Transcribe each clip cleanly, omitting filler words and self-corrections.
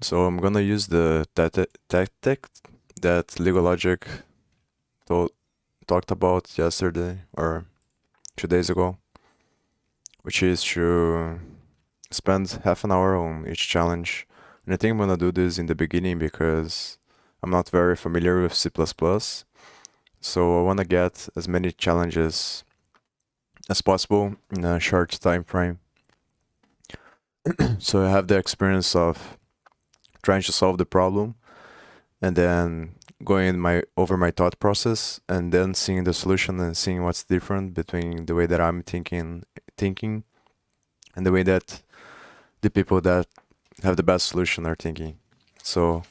So I'm gonna use the tactic that Lego Logic told, talked about yesterday or 2 days ago, which is to spend half an hour on each challenge. And I think I'm gonna do this in the beginning because I'm not very familiar with C++. So I wanna get as many challenges as possible in a short time frame. So I have the experience of trying to solve the problem and then going over my thought process and then seeing the solution and seeing what's different between the way that I'm thinking and the way that the people that have the best solution are thinking. So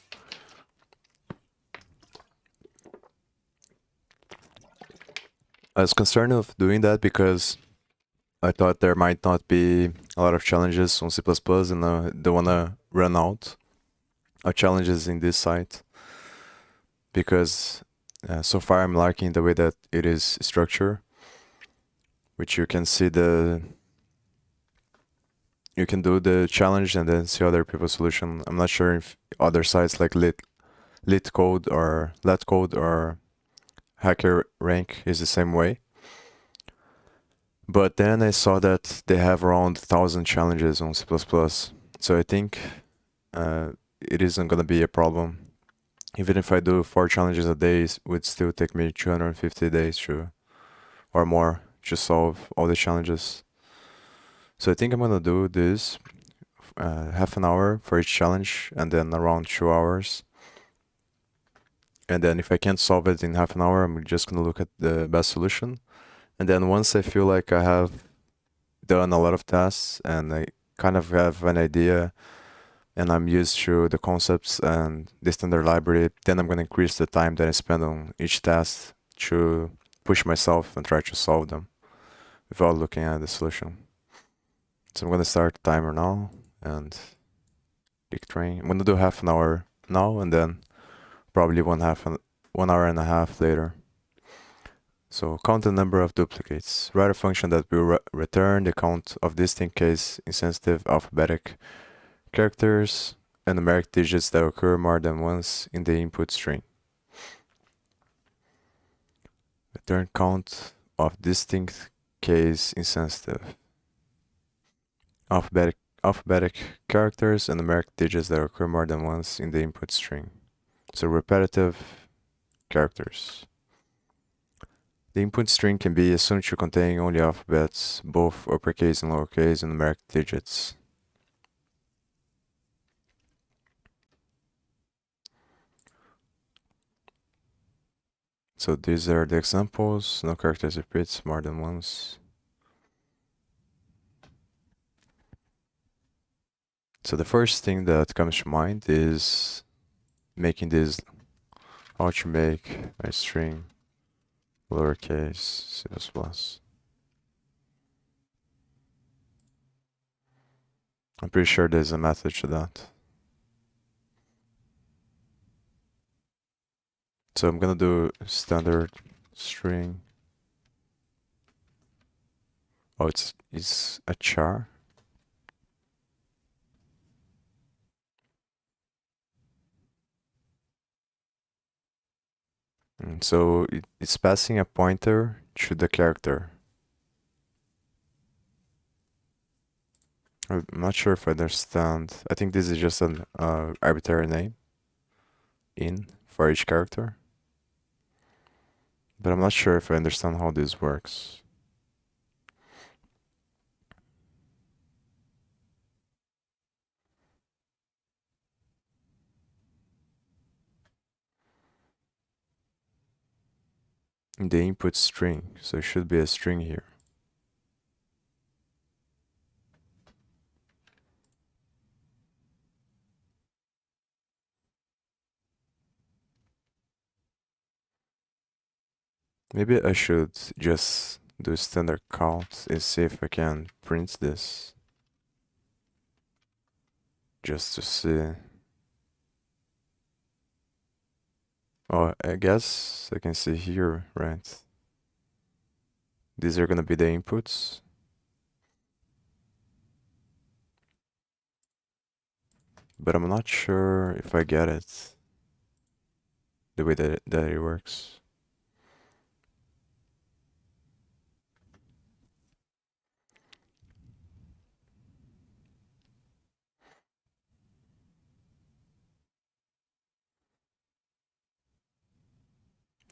I was concerned of doing that because I thought there might not be a lot of challenges on C++ and I don't want to run out of challenges in this site because so far I'm liking the way that it is structured, which you can see you can do the challenge and then see other people's solution. I'm not sure if other sites like Lit Code or Let Code or Hacker Rank is the same way. But then I saw that they have around 1,000 challenges on C++. So I think it isn't gonna be a problem. Even if I do 4 challenges a day, it would still take me 250 days or more to solve all the challenges. So I think I'm gonna do this half an hour for each challenge and then around 2 hours. And then if I can't solve it in half an hour, I'm just gonna look at the best solution. And then once I feel like I have done a lot of tests and I kind of have an idea and I'm used to the concepts and the standard library, then I'm gonna increase the time that I spend on each test to push myself and try to solve them without looking at the solution. So I'm gonna start the timer now and pick train. I'm gonna do half an hour now and then probably 1 hour and a half later. So count the number of duplicates. Write a function that will return the count of distinct case insensitive alphabetic characters and numeric digits that occur more than once in the input string. Return count of distinct case insensitive alphabetic characters and numeric digits that occur more than once in the input string. So repetitive characters. The input string can be assumed to contain only alphabets, both uppercase and lowercase, and numeric digits. So these are the examples. No characters repeats more than once. So the first thing that comes to mind is making this, how to make a string lowercase C++. I'm pretty sure there's a method to that. So I'm gonna do standard string. Oh, it's a char. And so it's passing a pointer to the character. I'm not sure if I understand. I think this is just an arbitrary name in for each character. But I'm not sure if I understand how this works. In the input string, so it should be a string here. Maybe I should just do standard count and see if I can print this. Just to see. Oh, I guess I can see here, right? These are gonna be the inputs. but I'm not sure if I get it the way that it works.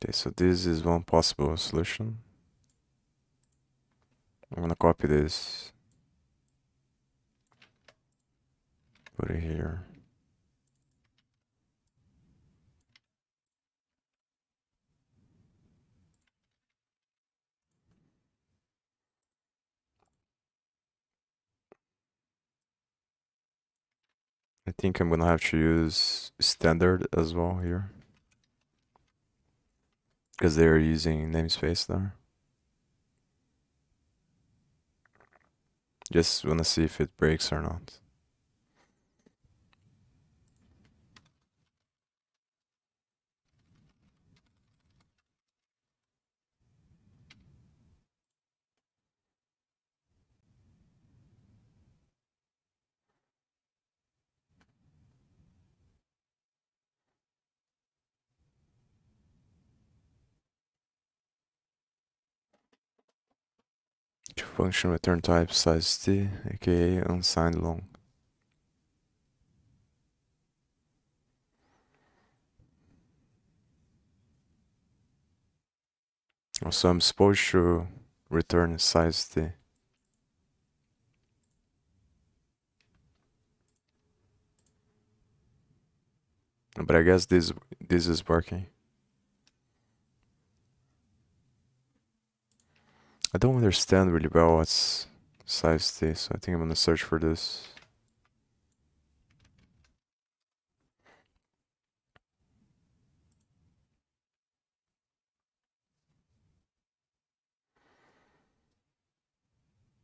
Okay, so this is one possible solution. I'm gonna copy this, put it here. I think I'm gonna have to use standard as well here because they're using namespace there. Just wanna see if it breaks or not. To function return type size t, aka unsigned long. So I'm supposed to return size t. But I guess this is working. I don't understand really well what's size t, so I think I'm gonna search for this.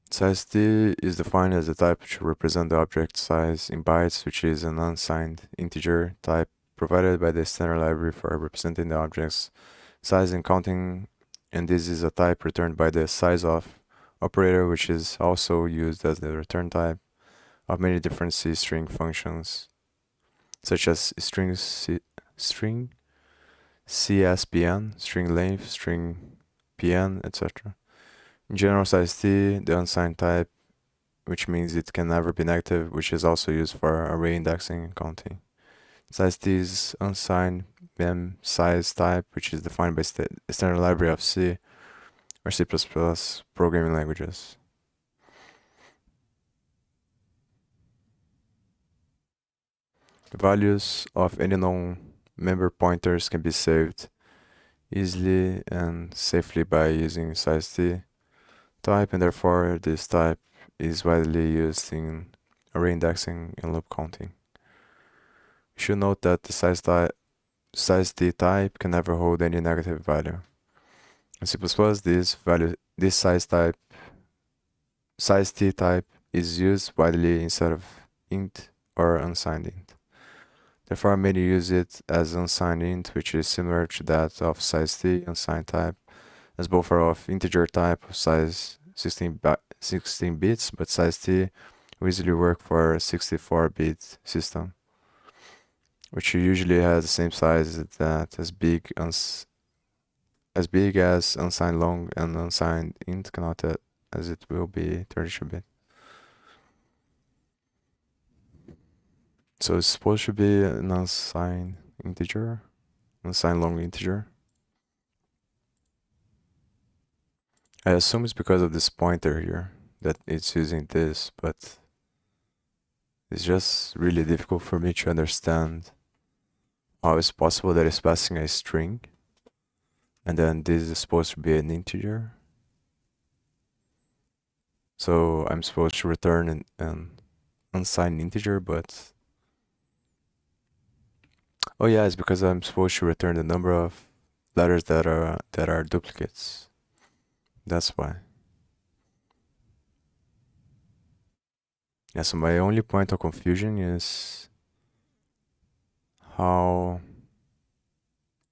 Size t is defined as the type to represent the object size in bytes, which is an unsigned integer type provided by the standard library for representing the object's size and counting, and this is a type returned by the sizeof operator, which is also used as the return type of many different C string functions, such as string CSPN, string length, string PN, etc. In general, size t, the unsigned type, which means it can never be negative, which is also used for array indexing and counting. Size t is unsigned mem size type, which is defined by standard library of C or C++ programming languages. The values of any known member pointers can be saved easily and safely by using size t type, and therefore this type is widely used in array indexing and loop counting. You should note that the size t type can never hold any negative value. In C++, this size t type is used widely instead of int or unsigned int. Therefore, many use it as unsigned int, which is similar to that of size t unsigned type, as both are of integer type of size 16 bits, but size t will easily work for a 64-bit system, which usually has the same size as unsigned long and unsigned int cannot, as it will be 32-bit. So it's supposed to be an unsigned integer, unsigned long integer. I assume it's because of this pointer here that it's using this, but it's just really difficult for me to understand how it's possible that it's passing a string and then this is supposed to be an integer. So I'm supposed to return an unsigned integer, but oh yeah, it's because I'm supposed to return the number of letters that are duplicates. That's why. Yeah, so my only point of confusion is how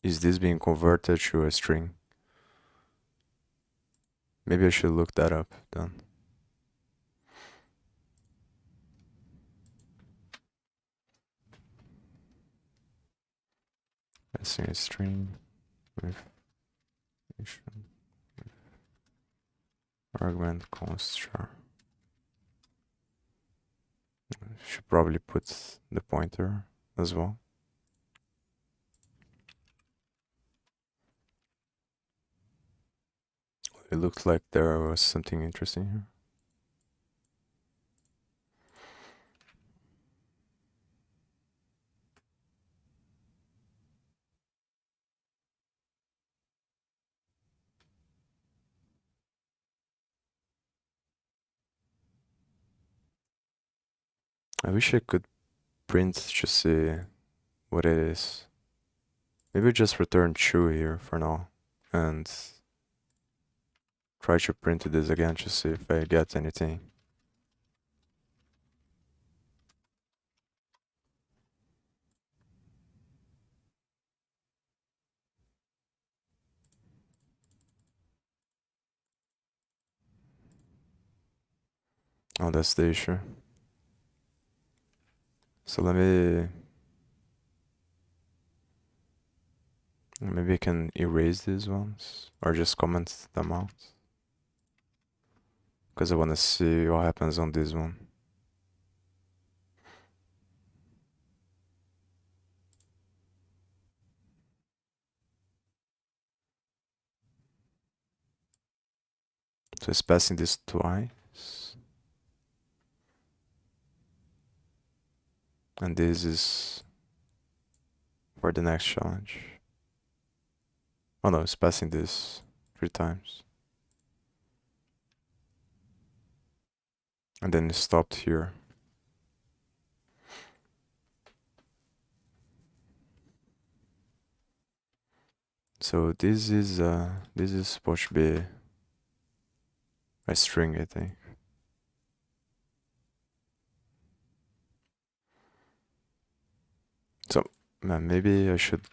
is this being converted to a string? Maybe I should look that up then. passing a string with argument const char. Should probably put the pointer as well. It looked like there was something interesting here. I wish I could print to see what it is. Maybe just return true here for now and try to print this again to see if I get anything. Oh, that's the issue. So maybe I can erase these ones or just comment them out. Because I want to see what happens on this one. So it's passing this twice. And this is for the next challenge. Oh no, it's passing this 3 times. And then it stopped here. So this is supposed to be a string, I think. So maybe I should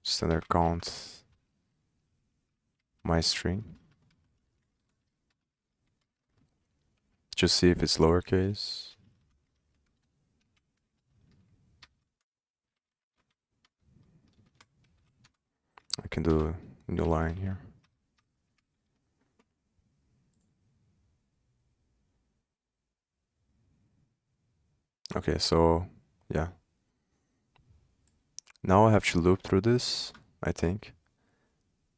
standard count my string. Just see if it's lowercase. I can do a new line here. Okay, so yeah. Now I have to loop through this, I think.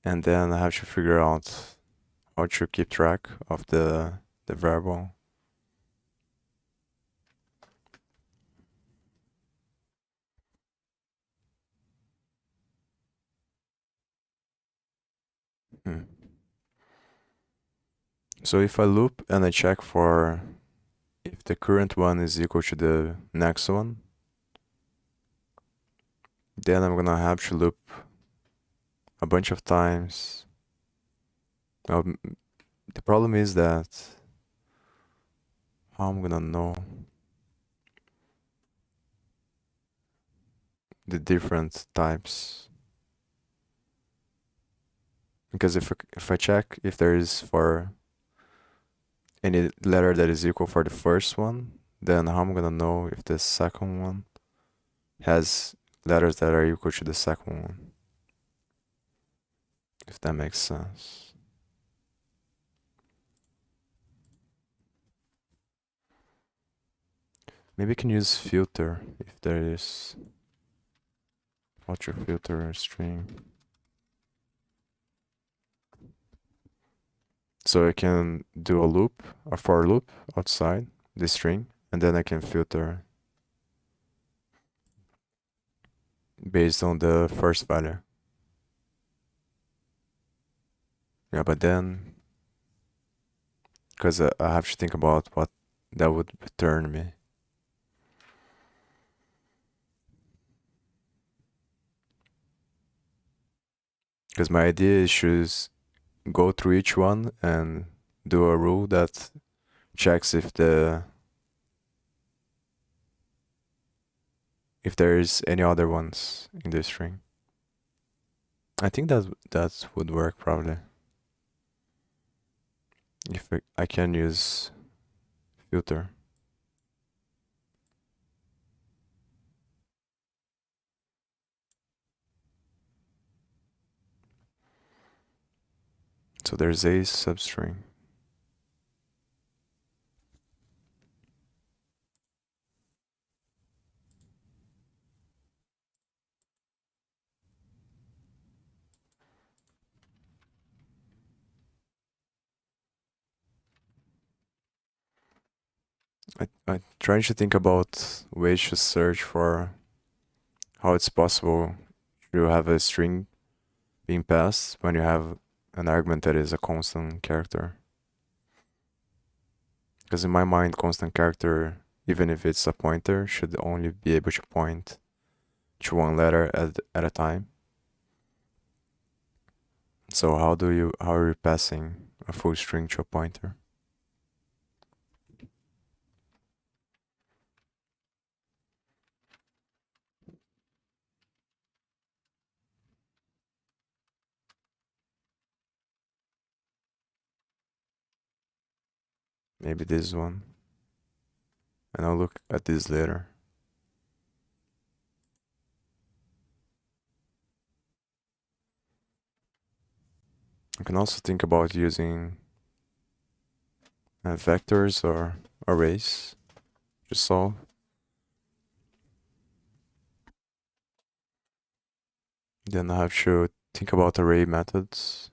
And then I have to figure out how to keep track of the variable. Hmm. So if I loop and I check for if the current one is equal to the next one, then I'm gonna have to loop a bunch of times. The problem is that how I'm gonna know the different types? Because if I check if there is for any letter that is equal for the first one, then how am I gonna know if the second one has letters that are equal to the second one? If that makes sense. Maybe I can use filter if there is auto filter string. So I can do a for loop outside the string, and then I can filter based on the first value. Yeah, but then, because I have to think about what that would return me. Because my idea is to go through each one and do a rule that checks if there is any other ones in the string. I think that would work probably. If I can use filter. So there's a substring. I trying to think about ways to search for how it's possible to have a string being passed when you have an argument that is a constant character. Because in my mind, constant character, even if it's a pointer, should only be able to point to one letter at a time. So how are you passing a full string to a pointer? Maybe this one. And I'll look at this later. You can also think about using vectors or arrays to solve. Then I have to think about array methods.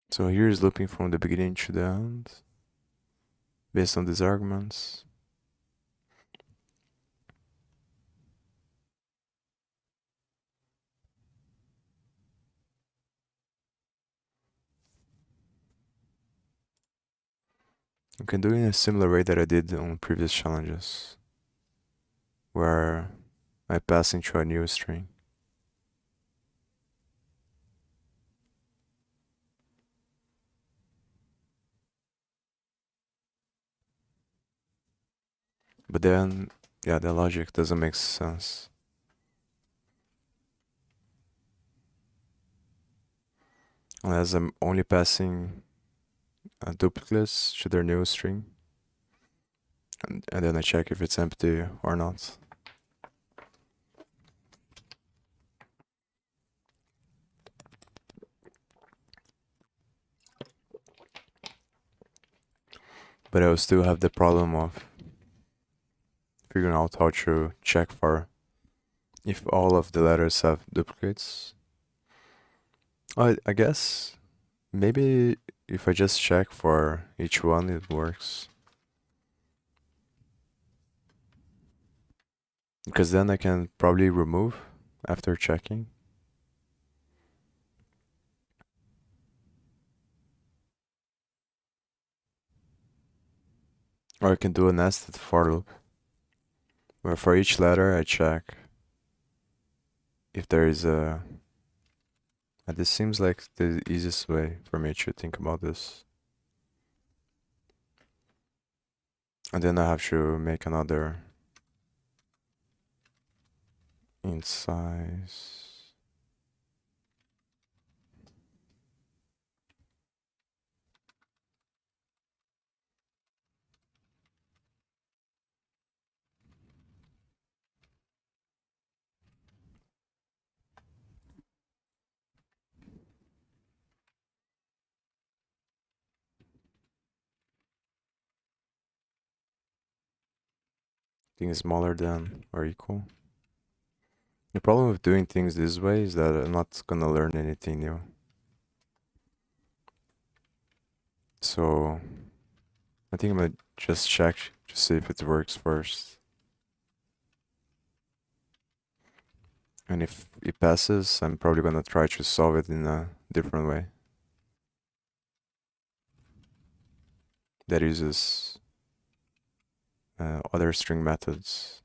So here is looping from the beginning to the end based on these arguments. You can do it in a similar way that I did on previous challenges, where I pass into a new string. But then, yeah, the logic doesn't make sense. Unless I'm only passing duplicates to their new string, and then I check if it's empty or not. But I will still have the problem of figuring out how to check for if all of the letters have duplicates. I guess maybe if I just check for each one, it works. Because then I can probably remove after checking. Or I can do a nested for loop, where for each letter I check if there is a... And this seems like the easiest way for me to think about this. And then I have to make another int size. Thing is smaller than or equal. The problem with doing things this way is that I'm not gonna learn anything new. So I think I'm gonna just check to see if it works first. And if it passes, I'm probably gonna try to solve it in a different way that uses other string methods.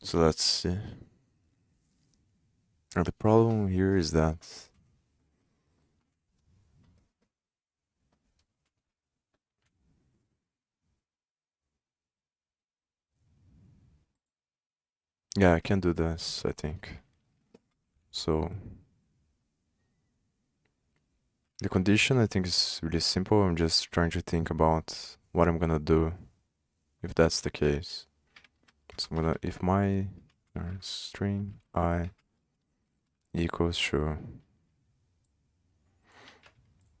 So let's see. Now the problem here is that yeah, I can do this, I think. So the condition I think is really simple. I'm just trying to think about what I'm gonna do if that's the case. So I'm gonna if my string I equals to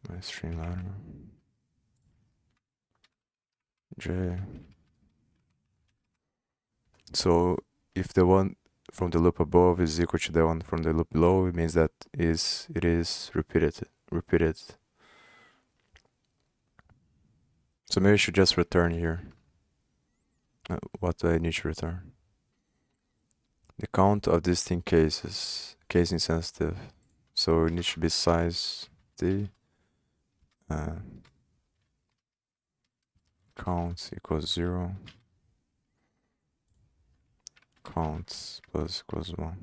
my string letter j. So if the one from the loop above is equal to the one from the loop below, it means that it is repeated. So maybe I should just return here. What do I need to return? The count of distinct cases, case insensitive. So it needs to be size d. Uh, count equals 0. Counts plus equals 1.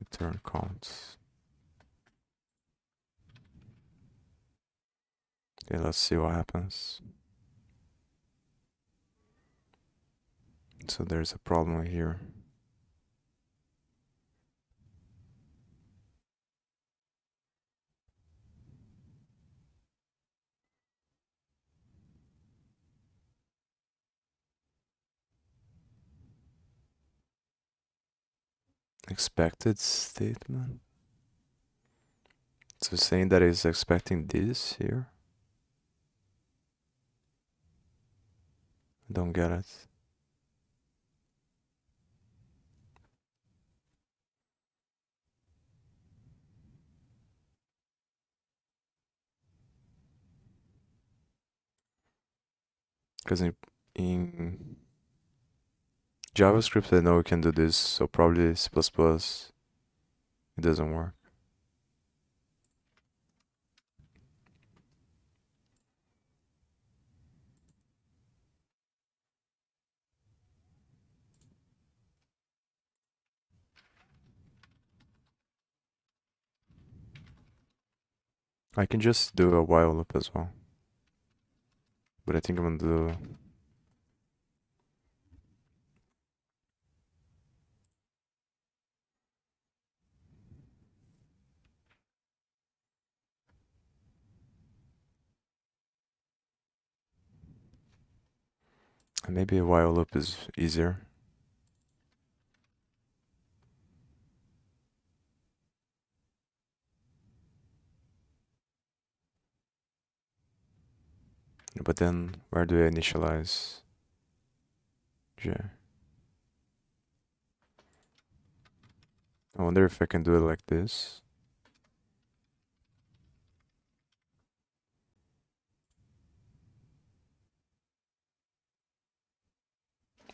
Return counts. Okay, let's see what happens. So there's a problem here. Expected statement. So saying that it's expecting this here. I don't get it. Because in JavaScript I know we can do this, so probably C++ it doesn't work. I can just do a while loop as well. But I think I'm gonna do maybe a while loop is easier. But then where do I initialize j? I wonder if I can do it like this.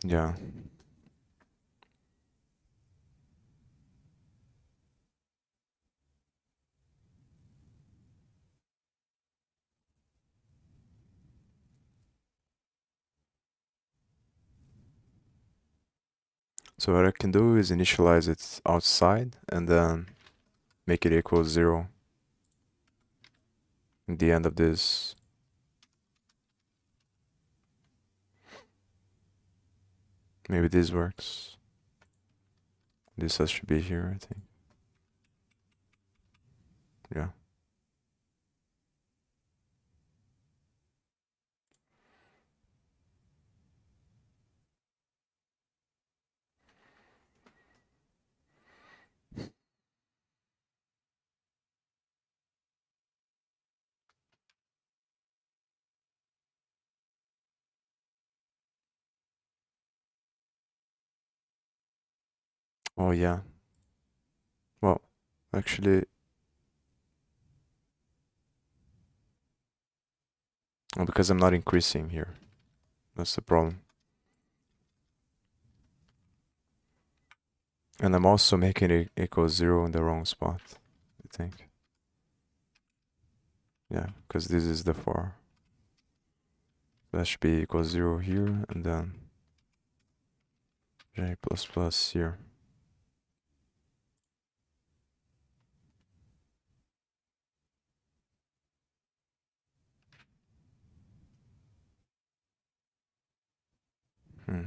Yeah. So what I can do is initialize it outside and then make it equal 0 at the end of this. Maybe this works. This has to be here, I think. Yeah. Oh yeah. Well, actually, Well, because I'm not increasing here. That's the problem. And I'm also making it equal 0 in the wrong spot, I think. Yeah, because this is the 4. That should be equal 0 here, and then j plus plus here. Hmm.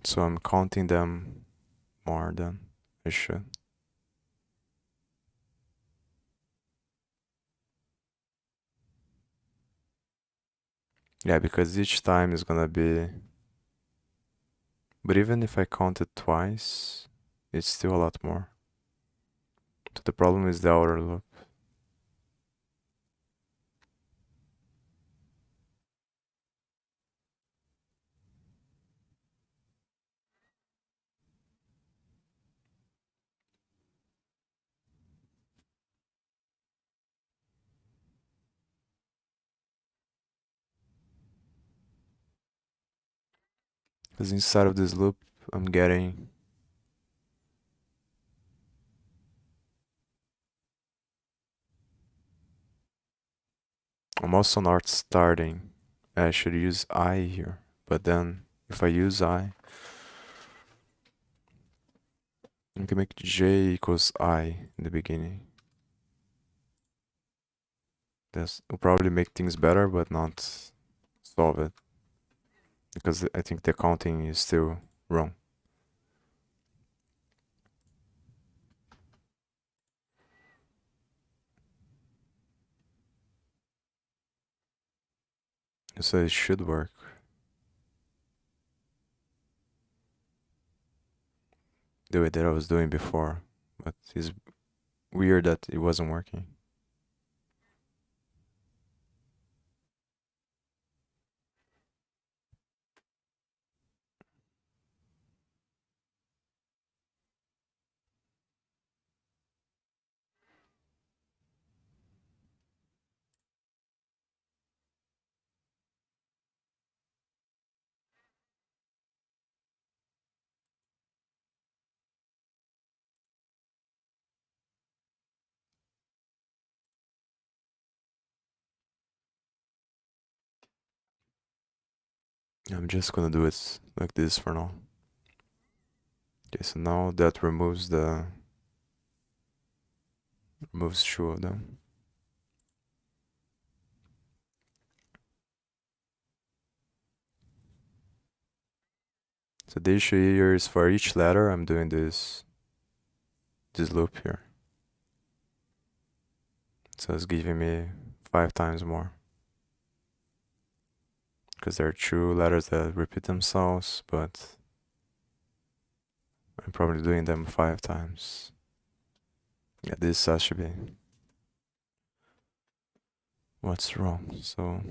So I'm counting them more than I should. Yeah, because each time is gonna be... But even if I count it twice, it's still a lot more. So the problem is the outer loop. Because inside of this loop, I'm getting... I'm also not starting. I should use I here. But then, if I use I can make j equals I in the beginning. This will probably make things better, but not solve it. Because I think the counting is still wrong. So it should work. The way that I was doing before. But it's weird that it wasn't working. I'm just gonna do it like this for now. Okay, so now that removes two of them. So the issue here is for each letter I'm doing this loop here. So it's giving me 5 times more. Because there are 2 letters that repeat themselves, but I'm probably doing them 5 times. Yeah, this should be what's wrong. So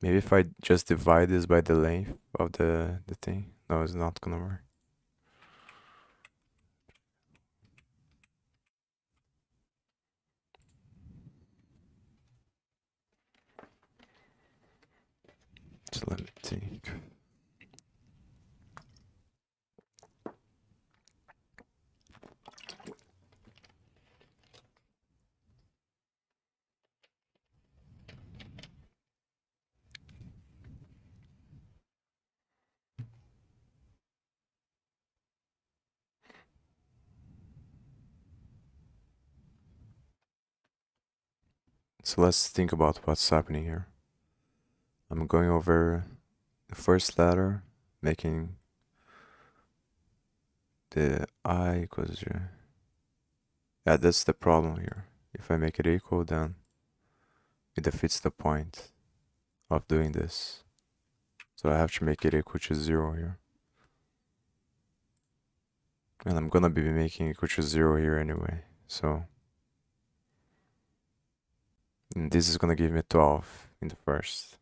maybe if I just divide this by the length of the thing. No, it's not gonna work. So let me think. So let's think about what's happening here. I'm going over the first letter, making the I equals J. Yeah, that's the problem here. If I make it equal, then it defeats the point of doing this. So I have to make it equal to 0 here. And I'm gonna be making equal to 0 here anyway. So and this is gonna give me 12 in the first.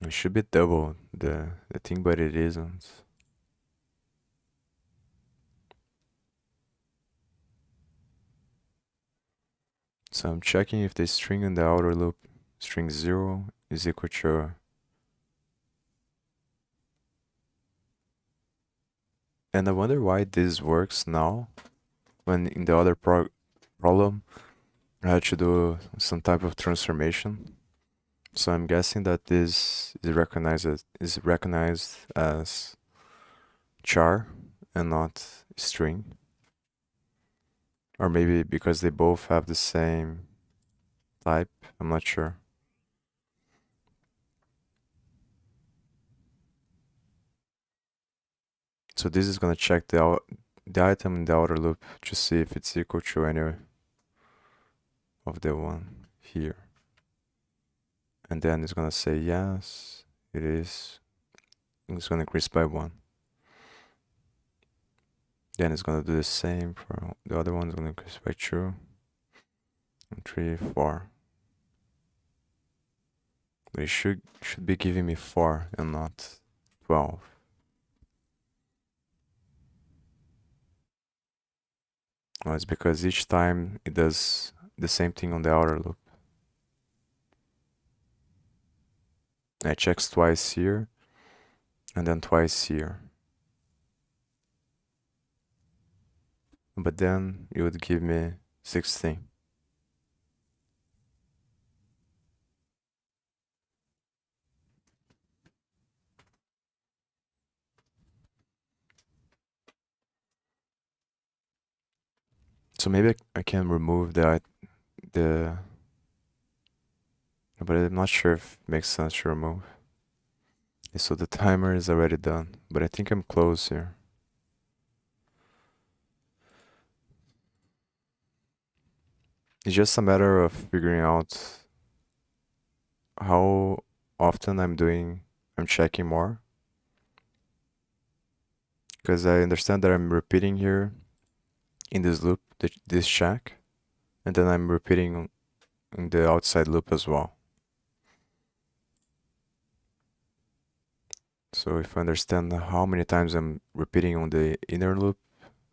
It should be double the thing, but it isn't. So I'm checking if the string in the outer loop, string 0, is equal to. And I wonder why this works now, when in the other problem I had to do some type of transformation. So I'm guessing that this is recognized as char and not string. Or maybe because they both have the same type, I'm not sure. So this is gonna check the item in the outer loop to see if it's equal to any of the one here. And then it's gonna say yes, it is. It's gonna increase by 1. Then it's gonna do the same for the other one. It's gonna increase by 2, and 3, 4. But it should be giving me 4 and not 12. Oh, it's because each time it does the same thing on the outer loop. It checks twice here and then twice here. But then it would give me 16. So maybe I can remove the but I'm not sure if it makes sense to remove. So the timer is already done, but I think I'm close here. It's just a matter of figuring out how often I'm checking more. Because I understand that I'm repeating here in this loop, this check, and then I'm repeating in the outside loop as well. So if I understand how many times I'm repeating on the inner loop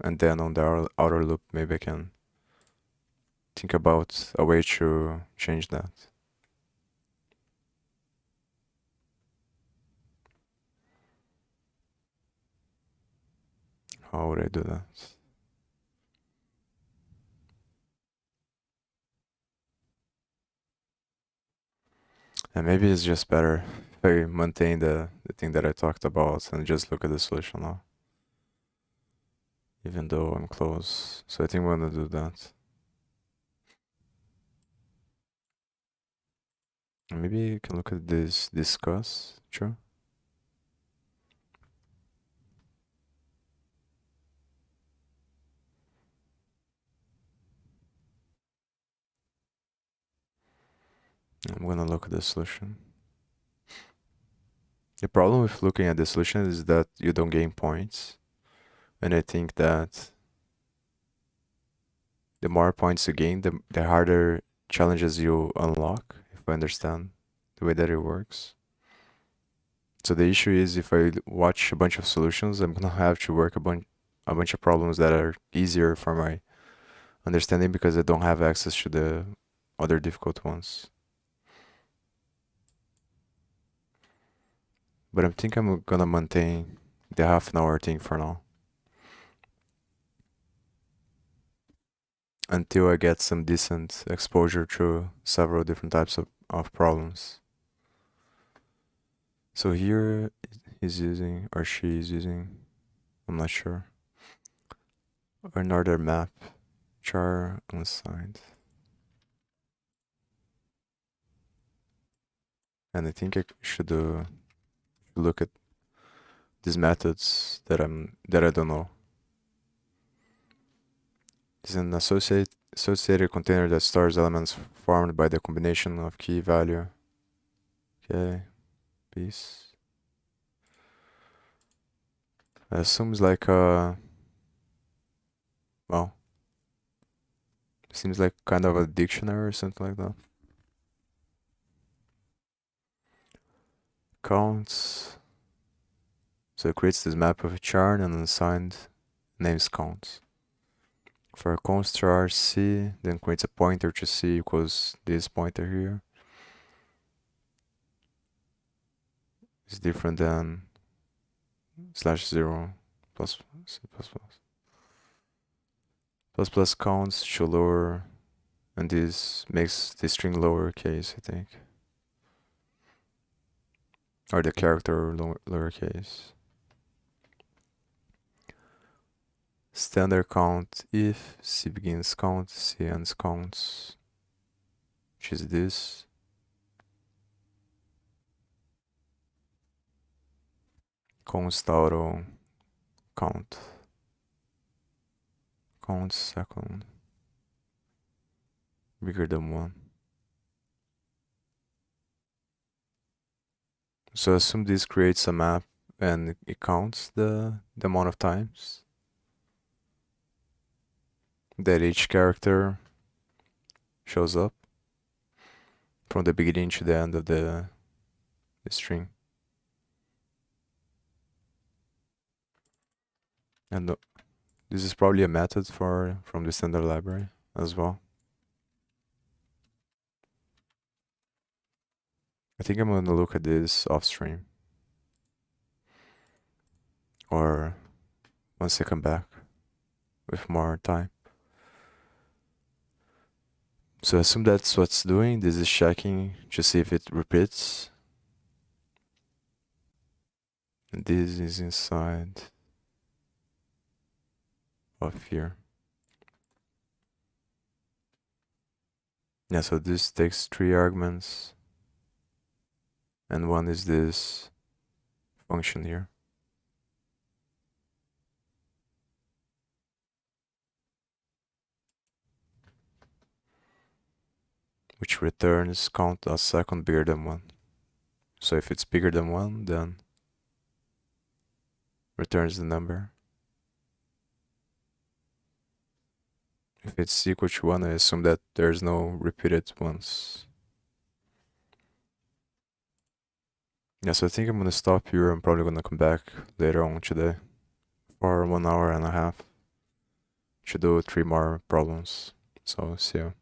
and then on the outer loop, maybe I can think about a way to change that. How would I do that? And maybe it's just better if I maintain the thing that I talked about and just look at the solution now. Even though I'm close. So I think we're gonna do that. And maybe you can look at this discuss, sure. I'm gonna look at the solution. The problem with looking at the solution is that you don't gain points. And I think that the more points you gain, the harder challenges you unlock, if I understand the way that it works. So the issue is if I watch a bunch of solutions, I'm gonna have to work a bunch of problems that are easier for my understanding because I don't have access to the other difficult ones. But I think I'm gonna maintain the half an hour thing for now. Until I get some decent exposure to several different types of problems. So here he's using, or she is using, I'm not sure, another map, char unsigned. And I think I should look at these methods that I don't know. It's an associated container that stores elements formed by the combination of key value. Okay, peace. Seems like well, seems like kind of a dictionary or something like that. Counts. So it creates this map of a chart and assigned names counts. For a const char C, then creates a pointer to C equals this pointer here. It's different than /0 plus C plus plus. Plus plus counts to lower, and this makes the string lowercase, I think. Or the character lowercase. Standard count if C begins count, C ends counts, which is this. Const auto count. Count second bigger than 1. So assume this creates a map and it counts the amount of times that each character shows up from the beginning to the end of the string. And this is probably a method from the standard library as well. I think I'm gonna look at this off stream or once I come back with more time. So assume that's what's doing. This is checking to see if it repeats. And this is inside of here. Yeah, so this takes 3 arguments. And one is this function here. Which returns count a second bigger than 1. So if it's bigger than 1, then returns the number. If it's equal to 1, I assume that there's no repeated ones. Yeah, so I think I'm gonna stop here. I'm probably gonna come back later on today for 1 hour and a half to do 3 more problems. So see you.